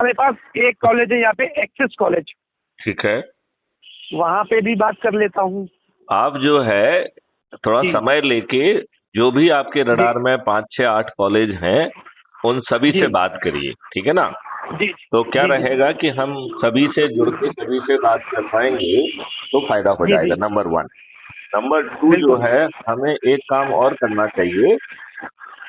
हमारे पास एक कॉलेज है यहाँ पे, एक्सेस कॉलेज, ठीक है। वहाँ पे भी बात कर लेता हूँ। आप जो है थोड़ा जी समय लेके जो भी आपके जी रडार में 5 6 8 कॉलेज हैं उन सभी जी से बात करिए, ठीक है ना। जी तो क्या जी जी रहेगा कि हम सभी से जुड़ के सभी से बात कर पाएंगे तो फायदा हो जी जाएगा, जी नंबर 1। नंबर 2 जो बिल्कुल। है, हमें एक काम और करना चाहिए।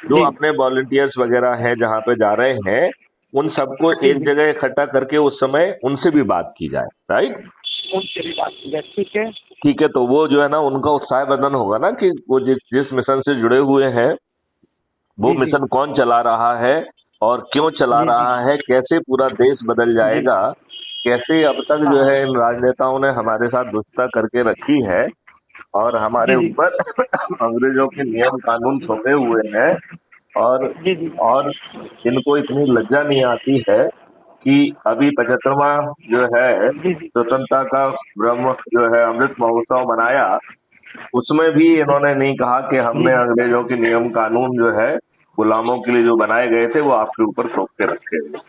जो जी अपने वॉलंटियर्स वगैरह हैं जहाँ पे जा रहे हैं, उन सबको जी एक जी जगह इकट्ठा करके उस समय उनसे भी बात की जाए, राइट। उनसे भी बात की जाए, ठीक है। ठीक है, तो वो जो है ना उनका उत्साह वर्धन होगा ना कि वो जिस जिस मिशन से जुड़े हुए हैं वो जी जी मिशन कौन चला रहा है और क्यों चला जी जी रहा है, कैसे पूरा देश बदल जी जाएगा, कैसे अब तक हाँ जो हाँ है इन राजनेताओं ने हमारे साथ दुष्टता करके रखी है और हमारे जी जी ऊपर अंग्रेजों के नियम कानून थोपे हुए हैं। और जी जी और इनको इतनी लज्जा नहीं आती है कि अभी 75वां जो है जी जी स्वतंत्रता का ब्रह्म जो है अमृत महोत्सव मनाया, उसमें भी इन्होंने नहीं कहा कि जी हमने जी अंग्रेजों के नियम कानून जो है गुलामों के लिए जो बनाए गए थे वो आपके ऊपर थोप के रखे हैं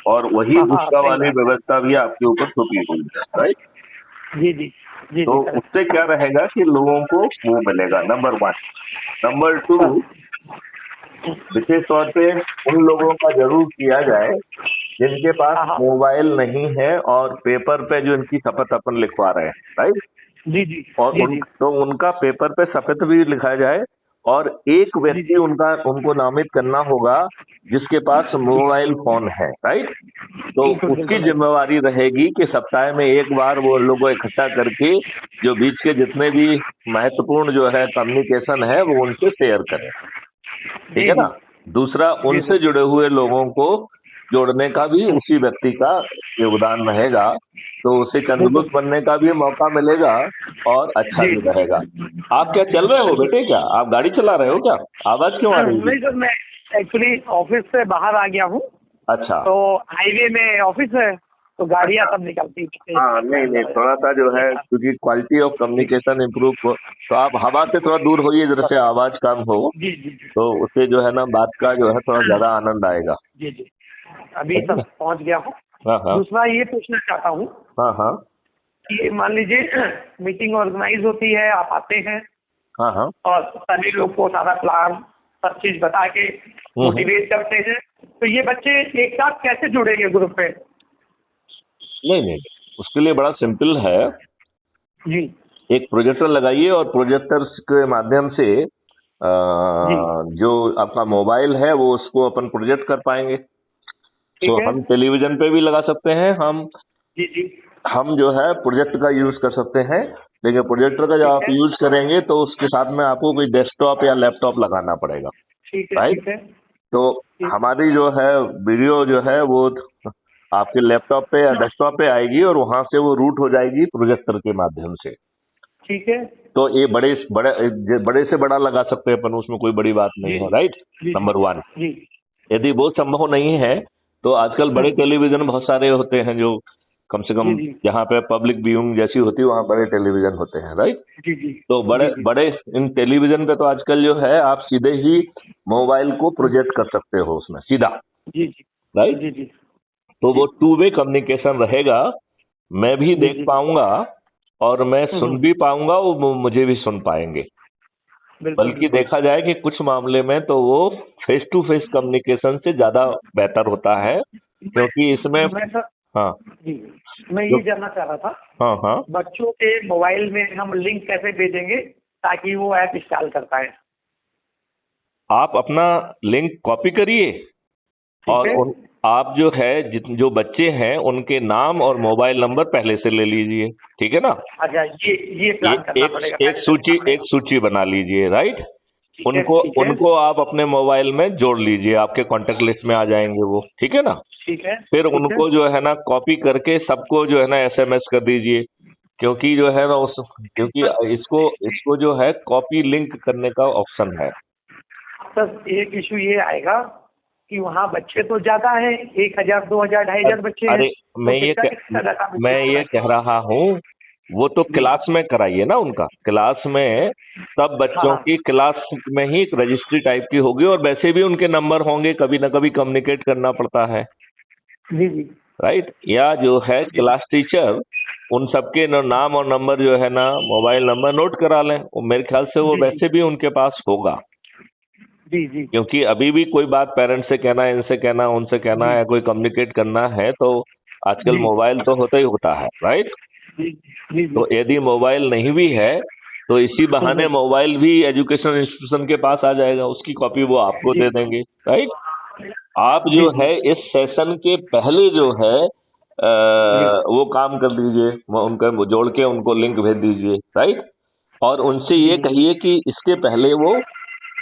और वही हाँ हाँ गुस्सा सही वाली बात व्यवस्था भी आपके ऊपर थोपी हुई है, राइट। है। जी जी जी तो जी करेक्ट। उससे क्या रहेगा कि लोगों को मुंह मिलेगा, नंबर 1। नंबर 2, हाँ विशेष तौर पे उन लोगों का जरूर किया जाए जिनके पास हाँ हाँ मोबाइल नहीं है और पेपर पे जो इनकी शपथ अपन लिखवा रहे हैं, राइट। जी जी और जी जी उनका पेपर पे शपथ भी लिखा जाए और एक जी व्यक्ति जी उनको नामित करना होगा जिसके पास मोबाइल फोन है, राइट। तो बिल्कुल उसकी बिल्कुल राइट। जिम्मेवारी रहेगी कि सप्ताह में एक बार वो लोगों को इकट्ठा करके जो बीच के जितने भी महत्वपूर्ण जो है कम्युनिकेशन है वो उनसे शेयर करें, ठीक जी है जी ना। दूसरा, जी उनसे सर। जुड़े हुए लोगों को जोड़ने का भी उसी व्यक्ति का योगदान रहेगा, तो उसे बिल्कुल चंद्रगुप्त बनने का भी मौका मिलेगा और अच्छा जी। भी रहेगा। आप क्या चल रहे हो बेटे, क्या आप गाड़ी चला रहे हो क्या? आवाज क्यों आ रही थी? नहीं सर, मैं एक्चुअली ऑफिस से बाहर आ गया हूँ, अच्छा। तो हाईवे में ऑफिस है, तो गाड़ियाँ अच्छा, सब निकलती हैं। हाँ, नहीं नहीं, थोड़ा सा जो है क्योंकि क्वालिटी ऑफ जी कम्युनिकेशन इम्प्रूव हो तो आप हवा से थोड़ा दूर होइए, जरा से आवाज कम हो, जी जी जी तो उससे जो है ना बात का जो है थोड़ा ज्यादा आनंद आएगा। जी जी अभी समझे सब ना? पहुँच गया हूँ। हाँ हाँ दूसरा ये पूछना चाहता हूँ हाँ हाँ कि मान लीजिए मीटिंग ऑर्गेनाइज होती है, आप आते हैं हाँ हाँ। और सभी लोग को सारा प्लान सब चीज़ बता के हम्म। मोटिवेट करते हैं, तो ये बच्चे एक साथ कैसे जुड़ेंगे ग्रुप में? नहीं नहीं, उसके लिए बड़ा सिंपल है। जी एक प्रोजेक्टर लगाइए और प्रोजेक्टर के माध्यम से जी जो आपका मोबाइल है वो उसको अपन प्रोजेक्ट कर पाएंगे। तो ठीक है। हम टेलीविजन पे भी लगा सकते हैं, जी जी हम जो है प्रोजेक्ट का यूज कर सकते हैं। लेकिन प्रोजेक्टर का जब ठीक आप है यूज करेंगे तो उसके साथ में आपको कोई डेस्कटॉप या लैपटॉप लगाना पड़ेगा, ठीक है राइट। ठीक है तो ठीक। हमारी जो है वीडियो जो है वो आपके लैपटॉप पे या डेस्कटॉप पे आएगी और वहां से वो रूट हो जाएगी प्रोजेक्टर के माध्यम से। ठीक है। तो ये बड़े से बड़ा लगा सकते हैं अपन, उसमें कोई बड़ी बात नहीं जी है, राइट। जी जी नंबर 1। जी यदि वो संभव नहीं है तो आजकल बड़े टेलीविजन बहुत सारे होते हैं जो कम से जी कम जी जहाँ पे पब्लिक व्यूइंग जैसी होती है वहाँ बड़े टेलीविजन होते हैं, राइट। जी जी तो बड़े जी जी बड़े इन टेलीविजन पे तो आजकल जो है आप सीधे ही मोबाइल को प्रोजेक्ट कर सकते हो उसमें सीधा, जी जी राइट। जी जी तो जी वो 2 वे कम्युनिकेशन रहेगा। मैं भी जी देख जी पाऊंगा और मैं सुन हम्म, भी पाऊंगा, वो मुझे भी सुन पाएंगे। बिल्कुल बल्कि बिल्कुल। देखा जाए कि कुछ मामले में तो वो फेस टू फेस कम्युनिकेशन से ज्यादा बेहतर होता है, क्योंकि इसमें मैं सर हाँ जी मैं जो ये जानना चाह रहा था, हाँ हाँ, बच्चों के मोबाइल में हम लिंक कैसे भेजेंगे ताकि वो ऐप इंस्टॉल कर पाए? आप अपना लिंक कॉपी करिए ठीक और है। आप जो है जो बच्चे हैं उनके नाम और मोबाइल नंबर पहले से ले लीजिए, ठीक है ना। अच्छा, ये प्लान करना एक पड़ेगा, एक पहले करना एक पड़ेगा। सूची बना लीजिए, राइट। ठीक है उनको ठीक है उनको आप अपने मोबाइल में जोड़ लीजिए, आपके कांटेक्ट लिस्ट में आ जाएंगे वो, ठीक है ना। ठीक है फिर ठीक है उनको जो है ना कॉपी करके सबको जो है ना एसएमएस कर दीजिए, क्योंकि जो है ना क्योंकि सर। इसको इसको जो है कॉपी लिंक करने का ऑप्शन है। सर एक इशू ये आएगा कि वहाँ बच्चे तो ज्यादा हैं, 1,000 2,000 2,500 बच्चे हैं, अरे तो कितना कितना डाटा मैं मैसेज ये होगा? कह रहा हूँ, वो तो जी क्लास में कराइए ना, उनका क्लास में सब हाँ बच्चों हाँ की क्लास में ही एक रजिस्ट्री टाइप की होगी और वैसे भी उनके नंबर होंगे, कभी ना कभी कम्युनिकेट करना पड़ता है। जी जी राइट। या जो है क्लास टीचर उन सबके नाम और नंबर जो है ना, मोबाइल नंबर नोट करा लें। वो मेरे ख्याल से वो जी जी वैसे भी उनके पास होगा, जी जी क्योंकि अभी भी कोई बात पेरेंट्स से कहना है, इनसे कहना, उनसे कहना जी है, कोई कम्युनिकेट करना है तो आजकल जी मोबाइल तो होता ही होता है, राइट। जी जी जी। तो यदि मोबाइल नहीं भी है तो इसी बहाने मोबाइल भी एजुकेशन इंस्टीट्यूशन के पास आ जाएगा, उसकी कॉपी वो आपको जी दे देंगे, राइट। आप जी जो जी है इस सेशन के पहले जो है जी वो काम कर दीजिए, वो उनका वो जोड़ के उनको लिंक भेज दीजिए, राइट। और उनसे जी ये जी कहिए कि इसके पहले वो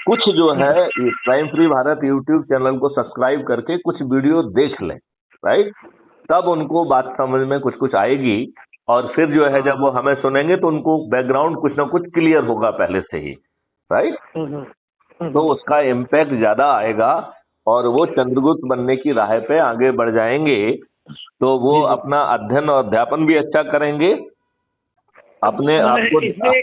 कुछ जो है prime free Bharat YouTube channel को सब्सक्राइब करके कुछ वीडियो देख लें, राइट। तब उनको बात समझ में कुछ कुछ आएगी, और फिर जो है जब वो हमें सुनेंगे तो उनको बैकग्राउंड कुछ ना कुछ क्लियर होगा पहले से ही, राइट। तो उसका इम्पैक्ट ज्यादा आएगा और वो चंद्रगुप्त बनने की राह पे आगे बढ़ जाएंगे। तो वो जी जी। अपना अध्ययन और अध्यापन भी अच्छा करेंगे, अपने आप को। इसमें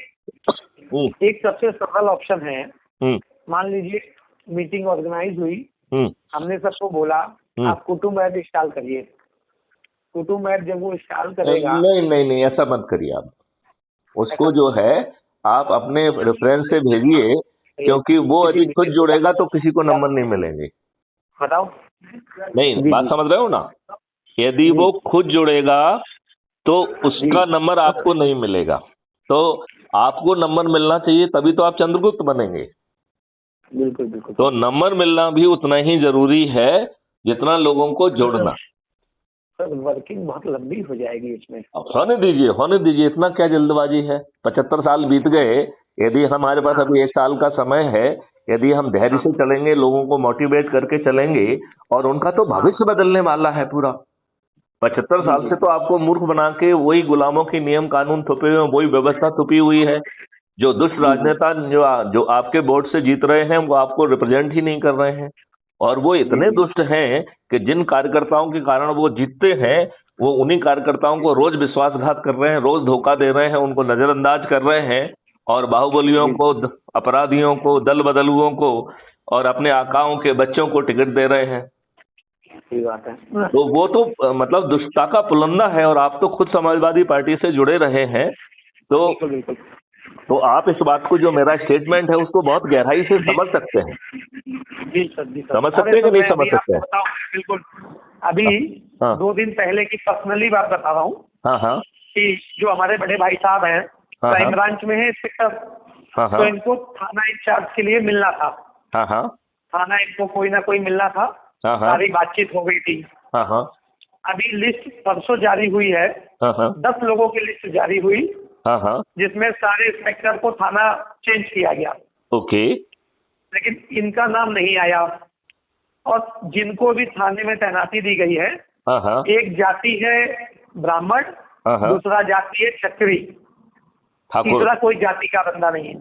हम्म एक सबसे सरल ऑप्शन है। हम्म मान लीजिए मीटिंग ऑर्गेनाइज हुई, हम्म हमने सबको बोला आप कुटुंब ऐप इंस्टॉल करिए। कुटुंब ऐप जब वो इंस्टॉल करेगा, नहीं नहीं नहीं, ऐसा मत करिए आप। उसको ऐसा जो है आप अपने रेफरेंस से भेजिए, क्योंकि वो किसी यदि खुद मीटिंग जुड़ेगा तो किसी को नंबर नहीं मिलेंगे। बताओ। नहीं, जी बात जी समझ रहे हो ना। यदि जी वो खुद जुड़ेगा तो जी उसका नंबर आपको नहीं मिलेगा। तो आपको नंबर मिलना चाहिए, तभी तो आप चंद्रगुप्त बनेंगे। बिल्कुल बिल्कुल। तो नंबर मिलना भी उतना ही जरूरी है जितना लोगों को जोड़ना। सर वर्किंग बहुत लंबी हो जाएगी इसमें। अब होने दीजिए, होने दीजिए, इतना क्या जल्दबाजी है। 75 साल बीत गए, यदि हमारे पास हाँ अभी 1 साल का समय है, यदि हम धैर्य हाँ से चलेंगे, लोगों को मोटिवेट करके चलेंगे, और उनका तो हाँ। भविष्य बदलने वाला है पूरा। 75 जी साल जी से तो आपको मूर्ख बना के वही गुलामों के नियम कानून थोपे हुए हैं, वही व्यवस्था थोपी हुई है। जो दुष्ट जी जी राजनेता जो आपके बोर्ड से जीत रहे हैं वो आपको रिप्रेजेंट ही नहीं कर रहे हैं। और वो जी इतने जी दुष्ट हैं कि जिन कार्यकर्ताओं के कारण वो जीतते हैं, वो उन्हीं कार्यकर्ताओं को रोज विश्वासघात कर रहे हैं, रोज धोखा दे रहे हैं, उनको नजरअंदाज कर रहे हैं, और बाहुबलियों जी को, अपराधियों को, दल बदलुओं को, और अपने आकाओं के बच्चों को टिकट दे रहे हैं। सही बात है। तो वो तो मतलब दुष्टता का पुलंदा है, और आप तो खुद समाजवादी पार्टी से जुड़े रहे हैं। तो बिल्कुल बिल्कुल। तो आप इस बात को, जो मेरा स्टेटमेंट है, उसको बहुत गहराई से जी समझ सकते हैं। जी सर, जी सर। समझ अरे सकते हैं कि सर नहीं मैं समझ अभी सकते आपको हैं? बताऊं, बिल्कुल अभी हाँ 2 दिन पहले की पर्सनली बात बता रहा हूँ हाँ हाँ कि जो हमारे बड़े भाई साहब हैं, हाँ क्राइम हाँ ब्रांच में है इंस्पेक्टर, हाँ तो हाँ इनको थाना इंचार्ज के लिए मिलना था। हाँ हाँ थाना इनको कोई ना कोई मिलना था। हाँ हाँ सारी बातचीत हो गई थी। हाँ हाँ अभी लिस्ट परसों जारी हुई है। हाँ हाँ 10 लोगों की लिस्ट जारी हुई, हाँ हाँ जिसमें सारे इंस्पेक्टर को थाना चेंज किया गया, ओके। लेकिन इनका नाम नहीं आया। और जिनको भी थाने में तैनाती दी गई है, हाँ हाँ एक जाति है ब्राह्मण, हाँ हाँ दूसरा जाति है क्षत्रिय, ठाकुर। तीसरा कोई जाति का बंदा नहीं है।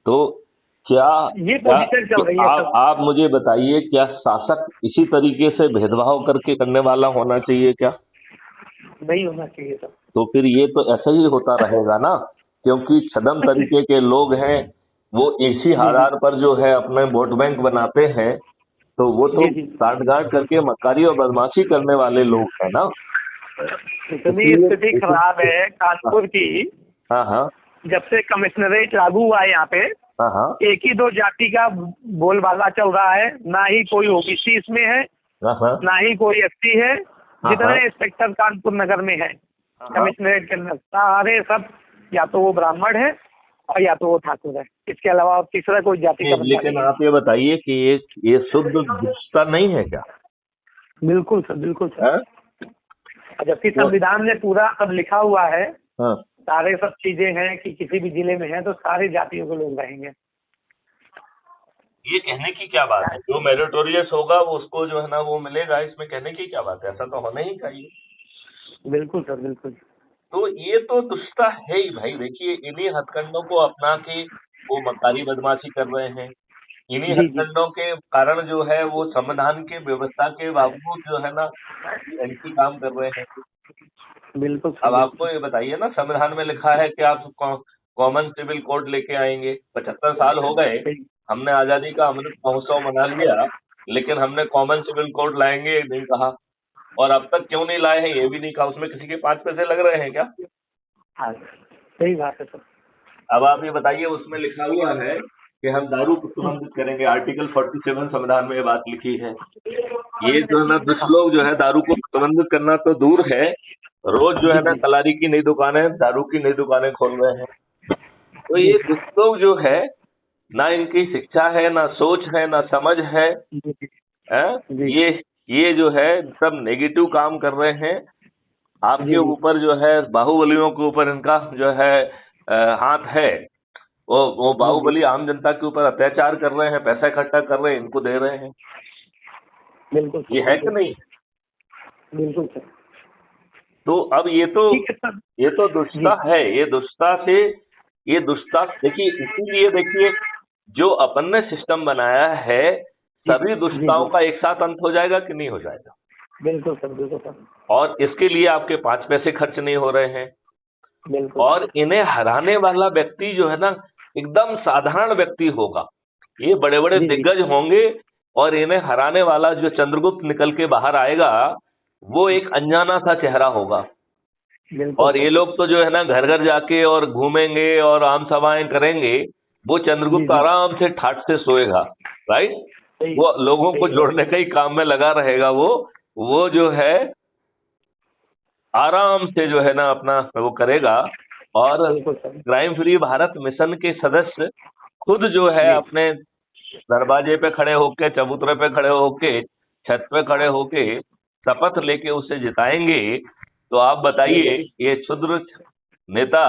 तो क्या ये क्या पोजीशन चल रही है आप सर। आप मुझे बताइए, क्या शासक इसी तरीके से भेदभाव करके करने वाला होना चाहिए क्या? नहीं होना चाहिए सर। तो फिर ये तो ऐसा ही होता रहेगा ना, क्योंकि छदम तरीके के लोग हैं, वो इसी जी जी आधार पर जो है अपने वोट बैंक बनाते हैं। तो वो तो जी जी। साठगांठ करके मक्कारी और बदमाशी करने वाले लोग हैं ना। इतनी इसलिए स्थिति खराब है कानपुर की। हाँ हाँ जब से कमिश्नरेट लागू हुआ है यहाँ पे, हाँ हाँ एक ही 2 जाति का बोलबाला चल रहा है। ना ही कोई ओबीसी इसमें है, हाँ हाँ ना ही कोई एसटी है। हाँ जितने इंस्पेक्टर कानपुर नगर में है हाँ कमिश्नरेट के अंदर, सारे सब या तो वो ब्राह्मण है और या तो वो ठाकुर है। इसके अलावा तीसरा कोई जाति का बंदा लेकिन नहीं है। आप ये बताइए कि ये शुद्ध दुष्टता नहीं है क्या? बिल्कुल सर, बिल्कुल सर। हाँ? और जबकि तो संविधान में पूरा सब लिखा हुआ है, हाँ, सारे सब चीजें हैं कि किसी भी जिले में है तो सारी जातियों के लोग रहेंगे। ये कहने की क्या बात है? जो मेरिटोरियस होगा वो उसको जो है ना वो मिलेगा, इसमें कहने की क्या बात है? ऐसा तो होना ही चाहिए। बिल्कुल सर, बिल्कुल। तो ये तो दुष्टता है ही भाई। देखिए, इन्हीं हथकंडों को अपना के वो मक्कारी बदमाशी कर रहे हैं। इन्हीं जी जी हथकंडों के कारण जो है वो संविधान के व्यवस्था के बावजूद जो है ना एंटी काम कर रहे हैं। बिल्कुल सर, अब आपको बिल्कुल। ये बताइए ना, संविधान में लिखा है कि आप कॉमन सिविल कोड लेके आएंगे। 75 साल हो गए, हमने आजादी का अमृत महोत्सव मना लिया, लेकिन हमने कॉमन सिविल कोड लाएंगे एक दिन कहा। और अब तक क्यों नहीं लाए हैं ये भी नहीं कहा, उसमें किसी के 5 पैसे लग रहे हैं क्या? हाँ सही बात है सर। अब आप ये बताइए, उसमें लिखा हुआ है कि हम दारू को प्रतिबंधित करेंगे, आर्टिकल 47 संविधान में ये बात लिखी है। ये जो है ना कुछ लोग जो है दारू को प्रतिबंधित करना तो दूर है, रोज जो है ना कलारी की नई दुकानें, दारू की नई दुकानें खोल रहे हैं। तो ये कुछ लोग जो है ना इनकी शिक्षा है, ना सोच है, ना समझ है, हैं? ये जो है सब नेगेटिव काम कर रहे हैं। आपके ऊपर जो है बाहुबलियों के ऊपर इनका जो है हाथ है। वो बाहुबली आम जनता के ऊपर अत्याचार कर रहे हैं, पैसा इकट्ठा कर रहे हैं, इनको दे रहे हैं। बिल्कुल ये है कि नहीं? बिल्कुल सर। तो अब ये तो दुष्टता है। ये दुष्टता देखिए, इसीलिए देखिए जो अपन ने सिस्टम बनाया है, सभी दुष्टताओं का एक साथ अंत हो जाएगा कि नहीं हो जाएगा? बिल्कुल सर, बिल्कुल सर। और इसके लिए आपके 5 पैसे खर्च नहीं हो रहे हैं। बिल्कुल। और इन्हें हराने वाला व्यक्ति जो है ना एकदम साधारण व्यक्ति होगा। ये बड़े बड़े दिग्गज होंगे और इन्हें हराने वाला जो चंद्रगुप्त निकल के बाहर आएगा वो एक अनजाना सा चेहरा होगा। और ये लोग तो जो है ना घर घर जाके और घूमेंगे और आम सभाएं करेंगे। वो चंद्रगुप्त आराम से ठाट से सोएगा, राइट? वो लोगों को जोड़ने का ही काम में लगा रहेगा। वो जो है आराम से जो है ना अपना वो करेगा। और क्राइम फ्री भारत मिशन के सदस्य खुद जो है अपने दरवाजे पे खड़े होके, चबूतरे पे खड़े होके, छत पे खड़े होके शपथ लेके उसे जिताएंगे। तो आप बताइए, ये क्षुद्र नेता,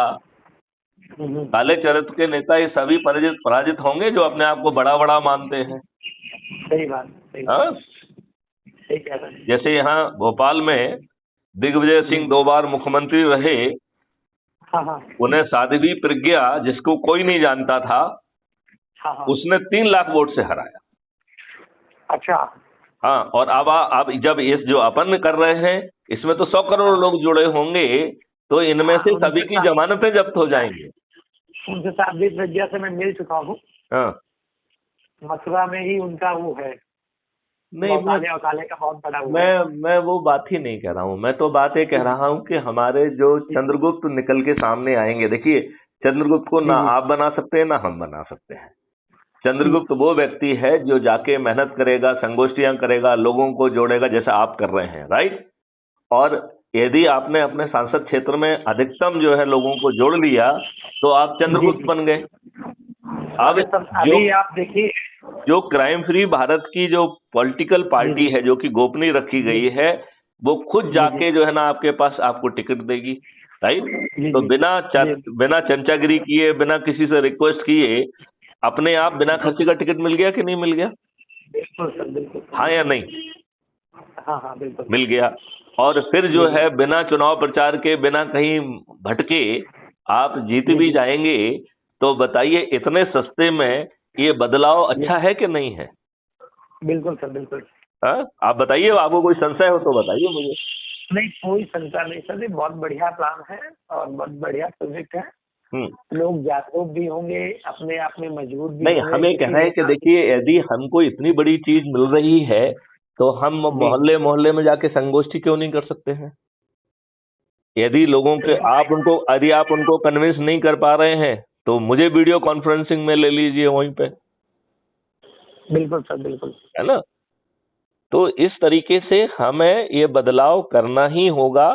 काले चरित्र के नेता, ये सभी पराजित होंगे जो अपने आप को बड़ा बड़ा मानते हैं। सही बात। हाँ, सही कह रहे हैं। जैसे यहाँ भोपाल में दिग्विजय सिंह 2 बार मुख्यमंत्री रहे। हाँ। उन्हें साध्वी प्रज्ञा, जिसको कोई नहीं जानता था, उसने 3 लाख वोट से हराया। अच्छा। हाँ, और अब जब इस जो अपन कर रहे हैं इसमें तो 100 करोड़ लोग जुड़े होंगे, तो इनमें से सभी की जमानतें जब्त हो जाएंगी। उनसे साध्वी प्रज्ञा से मैं मिल चुका हूँ। हाँ, मथुरा में ही उनका वो है। नहीं, काले का बहुत बड़ा मैं वो बात ही नहीं कह रहा हूँ। मैं तो बात ये कह रहा हूँ कि हमारे जो चंद्रगुप्त निकल के सामने आएंगे। देखिए, चंद्रगुप्त को ना आप बना सकते हैं ना हम बना सकते हैं। चंद्रगुप्त वो व्यक्ति है जो जाके मेहनत करेगा, संगोष्ठियां करेगा, लोगों को जोड़ेगा, जैसा आप कर रहे हैं, राइट? और यदि आपने अपने सांसद क्षेत्र में अधिकतम जो है लोगों को जोड़ लिया तो आप चंद्रगुप्त बन गए। अब अभी आप देखिए, जो क्राइम फ्री भारत की जो पॉलिटिकल पार्टी है जो कि गोपनीय रखी गई है, वो खुद जाके जो है ना आपके पास आपको टिकट देगी, राइट? तो बिना चमचागिरी किए, बिना किसी से रिक्वेस्ट किए, अपने आप बिना खर्चे का टिकट मिल गया कि नहीं मिल गया? बिल्कुल सर, बिल्कुल। हाँ या नहीं? हाँ, बिल्कुल मिल गया। और फिर जो है बिना चुनाव प्रचार के, बिना कहीं भटके आप जीत भी जाएंगे। तो बताइए, इतने सस्ते में ये बदलाव अच्छा है कि नहीं है? बिल्कुल सर, बिल्कुल। हाँ, आप बताइए, आपको कोई संशय हो तो बताइए मुझे। नहीं, कोई संशय नहीं सर, ये बहुत बढ़िया प्लान है और बहुत बढ़िया प्रोजेक्ट है। लोग जागरूक भी होंगे, अपने आप में मजबूत भी नहीं, हमें कहना है कि देखिए, यदि हमको इतनी बड़ी चीज मिल रही है तो हम मोहल्ले मोहल्ले में जाके संगोष्ठी क्यों नहीं कर सकते हैं? यदि आप उनको कन्विंस नहीं कर पा रहे हैं तो मुझे वीडियो कॉन्फ्रेंसिंग में ले लीजिए वहीं पे। बिल्कुल सर, बिल्कुल, है ना? तो इस तरीके से हमें ये बदलाव करना ही होगा।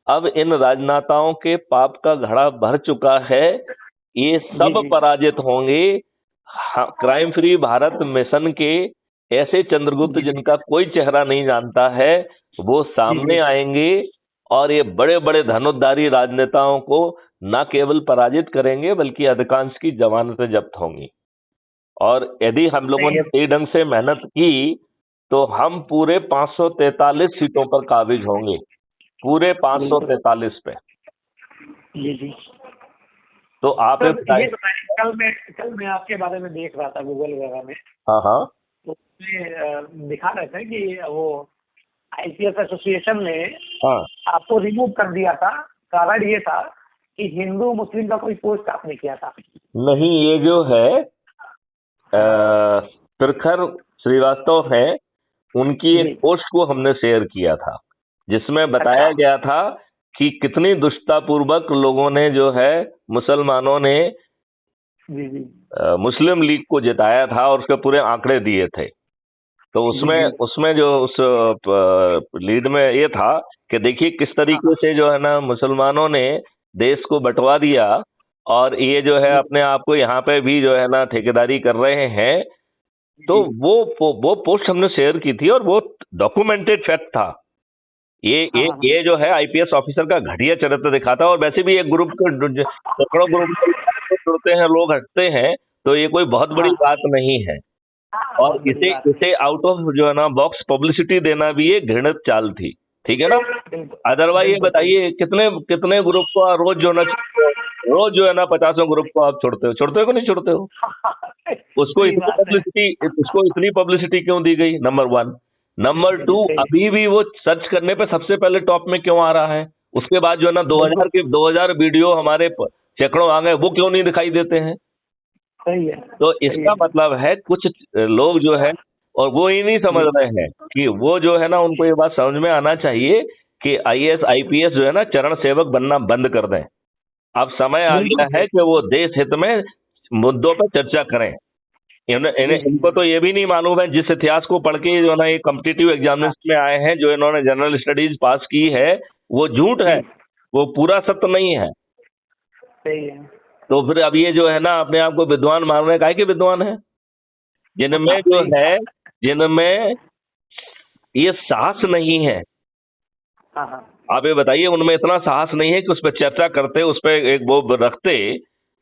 अब इन राजनेताओं के पाप का घड़ा भर चुका है, ये सब पराजित होंगे। क्राइम फ्री भारत मिशन के ऐसे चंद्रगुप्त जिनका कोई चेहरा नहीं जानता है, वो सामने आएंगे और ये बड़े बड़े धनुर्धारी राजनेताओं को न केवल पराजित करेंगे बल्कि अधिकांश की जमानतें जब्त होंगी। और यदि हम लोगों ने सही ढंग से मेहनत की तो हम पूरे 543 सीटों पर काबिज होंगे, पूरे 543 पे। जी। तो आप कल मैं आपके बारे में देख रहा था गूगल वगैरह में। हाँ। तो उसमें दिखा रहे थे कि वो IPS एसोसिएशन ने आपको रिमूव कर दिया था। कारण ये था कि हिंदू मुस्लिम का कोई पोस्ट आपने किया था। नहीं, ये जो है प्रखर श्रीवास्तव है, उनकी एक पोस्ट को हमने शेयर किया था। जिसमें बताया अच्छा। गया था कि कितनी दुष्टतापूर्वक लोगों ने जो है, मुसलमानों ने जी जी मुस्लिम लीग को जिताया था और उसके पूरे आंकड़े दिए थे। तो जी उसमें जी। उसमें जो उस लीड में ये था कि देखिए किस हाँ तरीके हाँ। से जो है ना मुसलमानों ने देश को बंटवा दिया, और ये जो है जी अपने आप को यहाँ पे भी जो है ना ठेकेदारी कर रहे हैं। तो जी। वो पोस्ट हमने शेयर की थी और वो डॉक्यूमेंटेड फैक्ट था। ये हाँ ये हाँ ये जो है आईपीएस ऑफिसर का घटिया चरित्र दिखाता है। और वैसे भी एक ग्रुप के सैकड़ों ग्रुप में जुड़ते हैं लोग, हटते हैं, तो ये कोई बहुत बड़ी हाँ। बात नहीं है। हाँ, और बहुत बड़ी इसे बात है। इसे आउट ऑफ जो है ना बॉक्स पब्लिसिटी देना भी एक घृणित चाल थी। ठीक है ना। बिल्कुल अदरवाइज ये बिल्कुल सही। बताइए कितने कितने ग्रुप को रोज जो है ना छोड़ते हो? रोज जो है ना 50 ग्रुप को आप छोड़ते हो कि नहीं छोड़ते हो? सही बात है। उसको इतनी पब्लिसिटी क्यों दी गई? Number one. नंबर जी टू, जी सही। अभी भी वो सर्च करने पे सबसे पहले टॉप में क्यों आ रहा है? उसके बाद जो है ना बिल्कुल 2000 वीडियो हमारे सैकड़ों आ गए, वो क्यों नहीं दिखाई देते हैं? सही है। तो सही इसका है। मतलब है कुछ लोग जो है, और वो ही नहीं समझ जी रहे हैं कि वो जो है ना, उनको ये बात समझ में आना चाहिए कि आईएएस आईपीएस जो है ना चरण सेवक बनना बंद कर दें। अब समय आ बिल्कुल गया है सही। कि वो देश हित में मुद्दों पर चर्चा करें। जी जी इनको जी। तो ये भी नहीं मालूम है, जिस इतिहास को पढ़ के जो है ना ये कॉम्पिटिटिव हाँ एग्जामिनेशन में आए हैं, जो इन्होंने जनरल स्टडीज पास की है, वो झूठ है, जी वो पूरा सत्य नहीं है। सही है। तो फिर अब ये जो है ना अपने आप को विद्वान मान रहे हैं, काहे के विद्वान है? जिनमें जो सही है, बात। जिनमें ये साहस नहीं है। हाँ हाँ। आप ये बताइए, उनमें इतना साहस नहीं है कि उस पर चर्चा करते, उस पर एक वो रखते,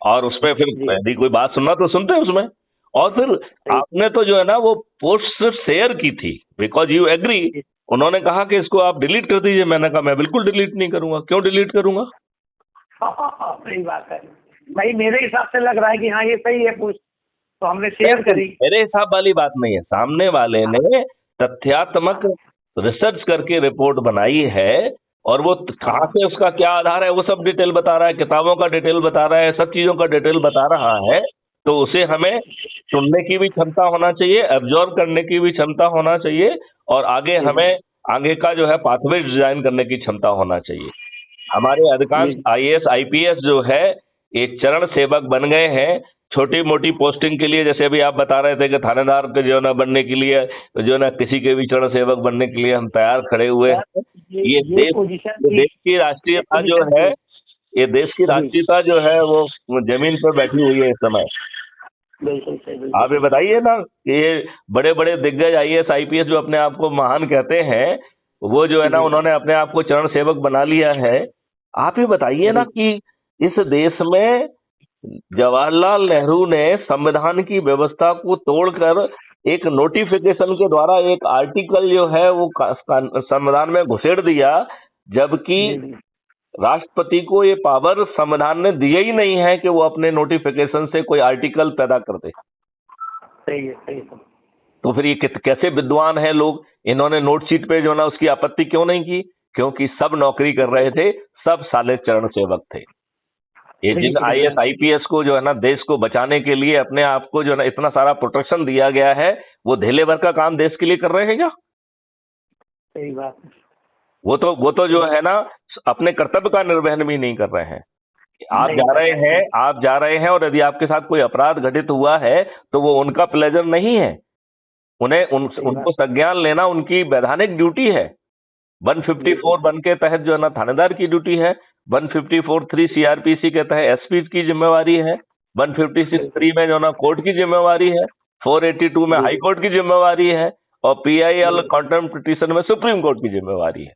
और उस पर फिर जी यदि कोई बात सुनना तो सुनते उसमें। और फिर सही। आपने तो जो है ना वो पोस्ट सिर्फ शेयर की थी बिकॉज यू एग्री। जी। उन्होंने कहा कि इसको आप डिलीट कर दीजिए। मैंने कहा मैं बिल्कुल डिलीट नहीं करूंगा। क्यों डिलीट करूंगा? हाँ, सही बात है। भाई मेरे हिसाब से लग रहा है कि हाँ ये सही है पूछ, तो हमने शेयर नहीं, करी। मेरे हिसाब वाली बात नहीं है। सामने वाले हाँ ने तथ्यात्मक हाँ रिसर्च करके रिपोर्ट बनाई है, और वो हाँ कहाँ हाँ। से, उसका क्या आधार है, वो सब डिटेल बता रहा है, किताबों का डिटेल बता रहा है, सब चीजों का डिटेल बता रहा है। तो उसे हमें सुनने की भी क्षमता होना चाहिए, एब्जॉर्व करने की भी क्षमता होना चाहिए, और आगे जी हमें आगे का जो है पाथवे डिजाइन करने की क्षमता होना चाहिए। हमारे अधिकांश जी आईएएस आईपीएस जो है ये चरण सेवक बन गए हैं छोटी मोटी पोस्टिंग के लिए। जैसे अभी आप बता रहे थे कि थानेदार के जो है ना बनने के लिए, जो है ना किसी के भी चरण सेवक बनने के लिए हम तैयार खड़े हुए सर, हैं। ये ये ये देश पोजीशन ये थी। देश की ये राष्ट्रीयता जो पोजीशन है, थी। ये देश की जी राष्ट्रीयता जो है वो जमीन पर बैठी हुई है इस समय। बिल्कुल सही बिल्कुल आप ये सही। बताइए ना कि ये बड़े बड़े दिग्गज आईएएस आईपीएस जो अपने आप को महान कहते हैं, वो जो है ना जी उन्होंने अपने आप को चरण सेवक बना लिया है। आप ये बताइए ना जी कि इस देश में जवाहरलाल नेहरू ने संविधान की व्यवस्था को तोड़कर एक नोटिफिकेशन के द्वारा एक आर्टिकल जो है वो संविधान में घुसेड़ दिया, जबकि जी जी राष्ट्रपति को ये पावर संविधान ने दिया ही नहीं है कि वो अपने नोटिफिकेशन से कोई आर्टिकल पैदा कर दे। सही है सही है। तो फिर ये कैसे विद्वान है लोग? इन्होंने नोट शीट पे जो ना उसकी आपत्ति क्यों नहीं की? क्योंकि सब नौकरी कर रहे थे, सब साले चरण सेवक थे। ये जिन बिल्कुल आईएएस बिल्कुल आईपीएस को जो है ना देश को बचाने के लिए अपने आप को जो है ना इतना सारा प्रोटेक्शन दिया गया है, वो धेले भर का काम देश के लिए कर रहे हैं क्या? सही बात है। वो तो जो है ना अपने कर्तव्य का निर्वहन भी नहीं कर रहे हैं। आप नहीं जा कर रहे रहे हैं, थे। आप जा रहे हैं, और यदि आपके साथ कोई अपराध घटित हुआ है तो वो उनका प्लेजर नहीं है। सही उनको बात। संज्ञान लेना उनकी वैधानिक ड्यूटी है। जी जी 154 वन के तहत जो है ना थानेदार की ड्यूटी है। 154(3) सीआरपीसी के तहत एसपी की जिम्मेवारी है। 156(3) बिल्कुल। में जो है ना कोर्ट की जिम्मेवारी है। 482 में जी हाई जी कोर्ट की जिम्मेवारी है। और पीआईएल जी कॉन्टेम्प्ट पिटीशन में सुप्रीम कोर्ट की जिम्मेवारी है।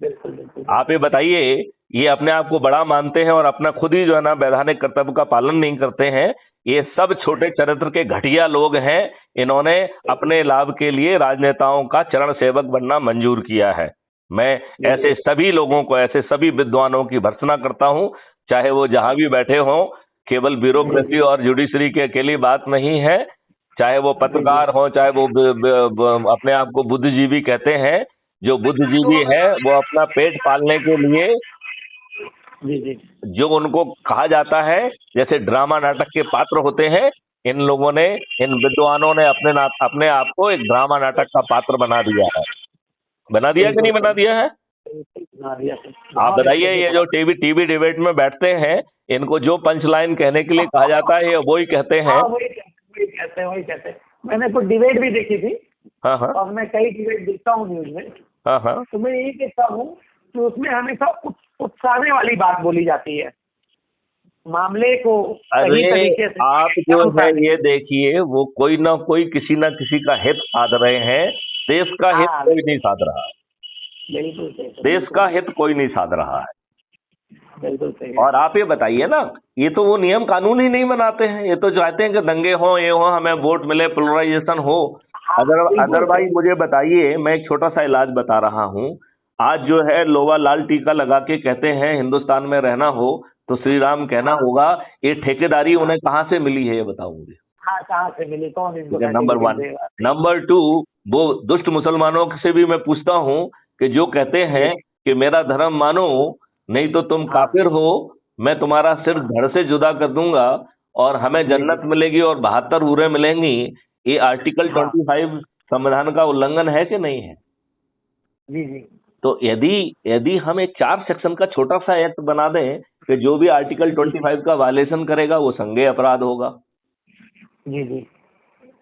बिल्कुल बिल्कुल। आप ये बताइए, ये अपने आप को बड़ा मानते हैं और अपना खुद ही जो है ना वैधानिक कर्तव्य का पालन नहीं करते हैं। ये सब छोटे चरित्र के घटिया लोग हैं। इन्होंने अपने लाभ के लिए राजनेताओं का चरण सेवक बनना मंजूर किया है। मैं ऐसे बिल्कुल सभी लोगों को, ऐसे सभी विद्वानों की भर्त्सना करता हूं, चाहे वो जहां भी बैठे हों। केवल जी ब्यूरोक्रेसी जी और जुडिशरी की अकेली बात नहीं है। चाहे वो जी जी पत्रकार हों, चाहे वो अपने आप को बुद्धिजीवी कहते हैं। जो बुद्धिजीवी है वो अपना पेट पालने के लिए, जी जी जो उनको कहा जाता है जैसे ड्रामा नाटक के पात्र होते हैं, इन लोगों ने, इन विद्वानों ने अपने आप को एक ड्रामा नाटक का पात्र बना दिया है। बना दिया कि बिल्कुल नहीं बना सही। दिया है? सुना दिया सर। आप बहुत बताइए, अच्छे से ये जो टीवी डिबेट में बैठते हैं, इनको जो पंच लाइन कहने के लिए कहा जाता है, ये वही कहते हैं। हाँ, वही कहते हैं। मैंने कुछ डिबेट भी देखी थी, हाँ हाँ और मैं कई डिबेट देखता हूँ न्यूज में, हाँ हाँ। तो मैं यही कहता हूँ कि उसमें हमेशा उकसाने वाली बात बोली जाती है, मामले को सही अरे तरीके से आप जो है ये देखिए, वो कोई ना कोई किसी ना किसी का हित साध रहे हैं। देश का हित हाँ, कोई नहीं साध रहा है। बिल्कुल सही सर, देश का हित कोई नहीं साध रहा है। बिल्कुल सही। और आप ये बताइए ना, ये तो वो नियम कानून ही नहीं बनाते हैं। ये तो चाहते हैं कि दंगे हो, ये हो, हमें वोट मिले, पोलराइजेशन हो। अगर भाई मुझे बताइए, मैं एक छोटा सा इलाज बता रहा हूँ। आज जो है लोवा लाल टीका लगा के कहते हैं हिंदुस्तान में रहना हो तो श्री राम कहना होगा। ये ठेकेदारी उन्हें कहाँ से मिली है, ये बताओ मुझे। हाँ, कहाँ से मिली, कौन इनको नंबर वन। certificate देगा? नंबर टू, वो दुष्ट मुसलमानों से भी मैं पूछता हूँ कि जो कहते हैं कि मेरा धर्म मानो, नहीं तो तुम काफिर हो, मैं तुम्हारा सिर धड़ से जुदा कर दूंगा और हमें जन्नत मिलेगी और 72 हूरें मिलेंगी। ये आर्टिकल 25 संविधान का उल्लंघन है कि नहीं है? जी जी। तो यदि हम एक 4 सेक्शन का छोटा सा एक्ट बना दें कि जो भी आर्टिकल 25 का वायलेशन करेगा वो संज्ञेय अपराध होगा। जी जी।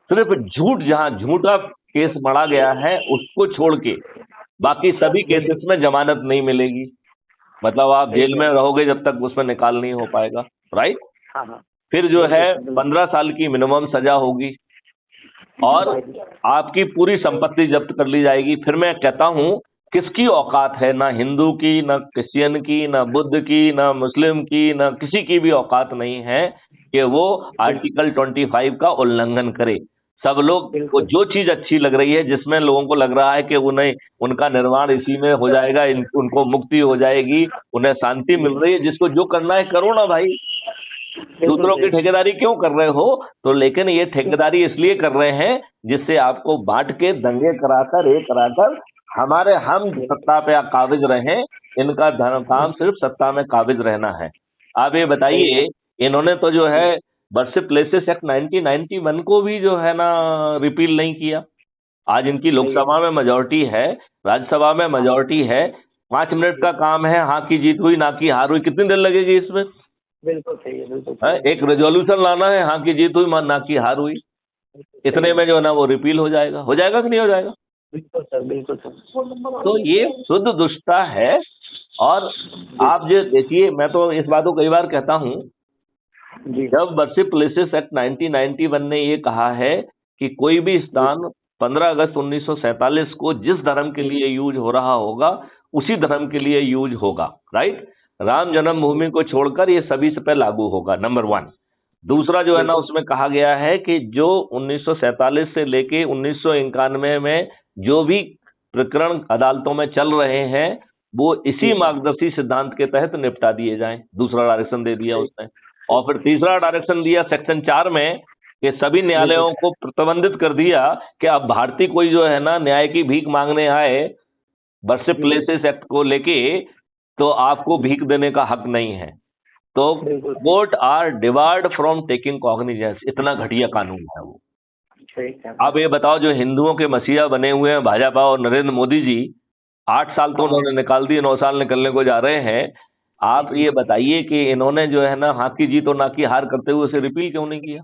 सिर्फ झूठ, जहां झूठा केस मढ़ा गया है उसको छोड़ के बाकी सभी केसेस में जमानत नहीं मिलेगी। मतलब आप जेल में रहोगे जब तक उसमें निकाल नहीं हो पाएगा, राइट। हाँ हाँ। फिर जो है 15 साल की मिनिमम सजा होगी और आपकी पूरी संपत्ति जब्त कर ली जाएगी। फिर मैं कहता हूं, किसकी औकात है, ना हिंदू की, ना क्रिश्चियन की, ना बुद्ध की, ना मुस्लिम की, ना किसी की भी औकात नहीं है कि वो आर्टिकल 25 का उल्लंघन करे। सब लोग को जो चीज अच्छी लग रही है, जिसमें लोगों को लग रहा है कि उन्हें उनका निर्माण इसी में हो जाएगा, उनको मुक्ति हो जाएगी, उन्हें शांति मिल रही है, जिसको जो करना है करो ना भाई। दूसरों की ठेकेदारी क्यों कर रहे हो? तो लेकिन ये ठेकेदारी इसलिए कर रहे हैं जिससे आपको बांट के दंगे कराकर, ये कराकर हम सत्ता पे काबिज रहे। इनका धर्म काम सिर्फ सत्ता में काबिज रहना है। आप ये बताइए, इन्होंने तो जो है वर्शिप प्लेसेस एक्ट 1991 को भी जो है ना रिपील नहीं किया। आज इनकी लोकसभा में मेजोरिटी है, राज्यसभा में मेजोरिटी है। 5 मिनट का काम है, हाँ की जीत हुई ना की हार हुई, कितनी देर लगेगी इसमें? बिल्कुल सही है, बिल्कुल सही है। एक रेजोल्यूशन लाना है, हाँ की जीत हुई ना की हार हुई, इतने में जो है ना वो रिपील हो जाएगा कि नहीं हो जाएगा? बिल्कुल सर, बिल्कुल सर। तो ये शुद्ध दुष्टता है। और आप जो देखिए, मैं तो इस बात को कई बार कहता हूं, जब वर्शिप प्लेसेस एक्ट 1991 ने ये कहा है कि कोई भी स्थान 15 अगस्त 1947 को जिस धर्म के लिए यूज हो रहा होगा उसी धर्म के लिए यूज होगा, राइट। राम जन्मभूमि को छोड़कर ये सभी पे लागू होगा, नंबर 1। दूसरा जो है ना, उसमें कहा गया है कि जो 1947 से लेके 1991 में जो भी प्रकरण अदालतों में चल रहे हैं वो इसी मार्गदर्शी सिद्धांत के तहत निपटा दिए जाएं। दूसरा डायरेक्शन दे दिया उसने। और फिर तीसरा डायरेक्शन दिया सेक्शन 4 में कि सभी न्यायालयों को प्रतिबंधित कर दिया कि अब भारतीय कोई जो है ना न्याय की भीख मांगने आए वर्शिप प्लेसेस एक्ट को लेके, तो आपको भीख देने का हक नहीं है। तो court are debarred from taking cognizance. इतना घटिया कानून है वो। अब ये बताओ, जो हिंदुओं के मसीहा बने हुए हैं भाजपा और नरेंद्र मोदी जी, 8 साल तो उन्होंने निकाल दिए, 9 साल निकलने को जा रहे हैं। आप ये बताइए कि इन्होंने जो है ना हाँ की जीत और ना की हार करते हुए उसे रिपील क्यों नहीं किया?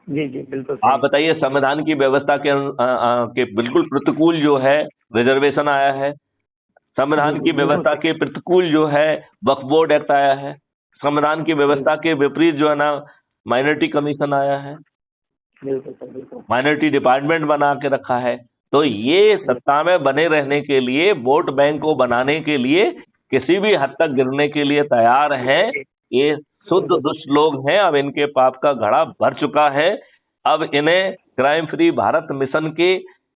जी जी, बिल्कुल। आप बताइए, संविधान की व्यवस्था के बिल्कुल प्रतिकूल जो है रिजर्वेशन आया है। संविधान की व्यवस्था के प्रतिकूल जो है वक्फ बोर्ड एक्ट आया है। संविधान की व्यवस्था के विपरीत जो है ना माइनॉरिटी कमीशन आया है। माइनॉरिटी डिपार्टमेंट बना के रखा है। तो ये सत्ता में बने रहने के लिए, वोट बैंक को बनाने के लिए, किसी भी हद तक गिरने के लिए तैयार हैं। ये शुद्ध दुष्ट लोग हैं। अब इनके पाप का घड़ा भर चुका है। अब इन्हें क्राइम फ्री भारत मिशन के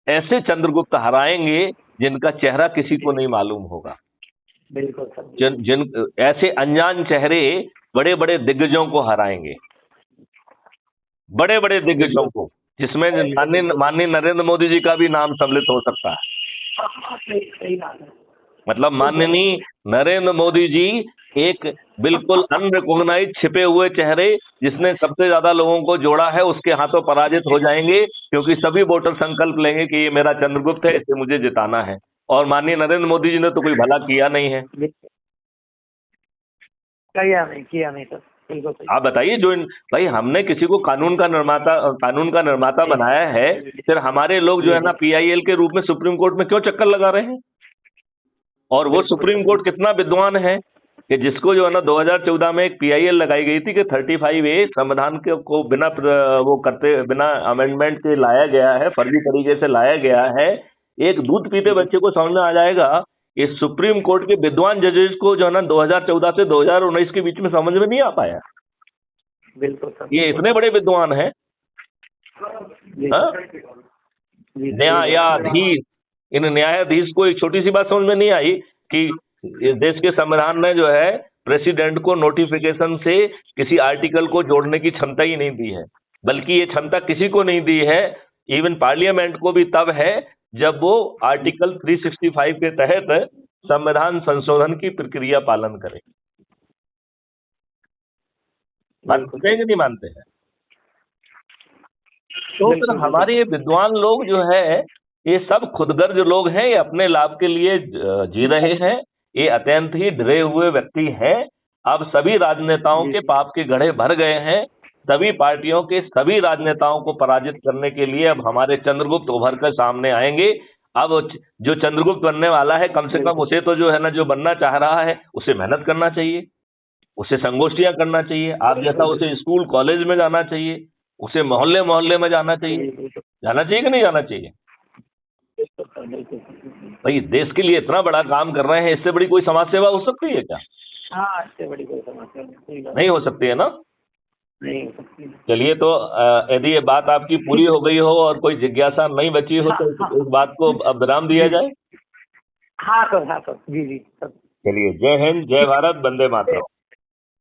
ऐसे चंद्रगुप्त हराएंगे जिनका चेहरा किसी को नहीं मालूम होगा। बिल्कुल सर। जिन ऐसे अनजान चेहरे बड़े बड़े दिग्गजों को हराएंगे, बड़े बड़े दिग्गजों को, जिसमें माननीय नरेंद्र मोदी जी का भी नाम सम्मिलित हो सकता है। मतलब माननीय नरेंद्र मोदी जी एक बिल्कुल अनरिकॉग्नाइज छिपे हुए चेहरे, जिसने सबसे ज्यादा लोगों को जोड़ा है, उसके हाथों पराजित हो जाएंगे, क्योंकि सभी वोटर संकल्प लेंगे कि ये मेरा चंद्रगुप्त है, इसे मुझे जिताना है। और माननीय नरेंद्र मोदी जी ने तो कोई भला किया नहीं है। किया नहीं सर, बिल्कुल सही। आप बताइए, भाई हमने किसी को कानून का निर्माता बनाया है, फिर हमारे लोग जो है ना PIL के रूप में सुप्रीम कोर्ट में क्यों चक्कर लगा रहे हैं? और वो सुप्रीम कोर्ट कितना विद्वान है कि जिसको जो है ना 2014 में एक PIL लगाई गई थी कि 35A संविधान को बिना अमेंडमेंट के लाया गया है, फर्जी तरीके से लाया गया है। एक दूध पीते बच्चे को समझ में आ जाएगा, इस सुप्रीम कोर्ट के विद्वान जजेस को जो है ना 2014 से 2019 के बीच में समझ में नहीं आ पाया। बिल्कुल सर, ये इतने बड़े विद्वान हैं। न्यायाधीश, इन न्यायाधीश को एक छोटी सी बात समझ में नहीं आई कि इस देश के संविधान ने जो है प्रेसिडेंट को नोटिफिकेशन से किसी आर्टिकल को जोड़ने की क्षमता ही नहीं दी है, बल्कि ये क्षमता किसी को नहीं दी है, इवन पार्लियामेंट को भी तब है जब वो आर्टिकल 365 के तहत संविधान संशोधन की प्रक्रिया पालन करे। मानते हैं कि नहीं मानते हैं? तो फिर हमारे ये विद्वान लोग जो है ये सब खुदगर्ज लोग हैं, ये अपने लाभ के लिए जी रहे हैं, ये अत्यंत ही डरे हुए व्यक्ति हैं। अब सभी राजनेताओं के पाप के घड़े भर गए हैं, सभी पार्टियों के सभी राजनेताओं को पराजित करने के लिए अब हमारे चंद्रगुप्त उभर कर सामने आएंगे। अब जो चंद्रगुप्त बनने वाला है, कम से कम उसे तो जो है ना, जो बनना चाह रहा है उसे मेहनत करना चाहिए, उसे संगोष्ठियां करना चाहिए, आप जैसा उसे स्कूल कॉलेज में जाना चाहिए, उसे मोहल्ले मोहल्ले में जाना चाहिए कि नहीं जाना चाहिए? भाई देश के लिए इतना बड़ा काम कर रहे हैं, इससे बड़ी कोई समाज सेवा हो सकती है क्या? हाँ, इससे बड़ी कोई समाज सेवा नहीं हो सकती है ना? नहीं हो सकती। चलिए, तो यदि ये बात आपकी पूरी हो गई हो और कोई जिज्ञासा नहीं बची हो तो इस बात को अब विराम दिया जाए। हाँ सर, जी सर। चलिए, जय हिंद, जय भारत, वंदे मातरम।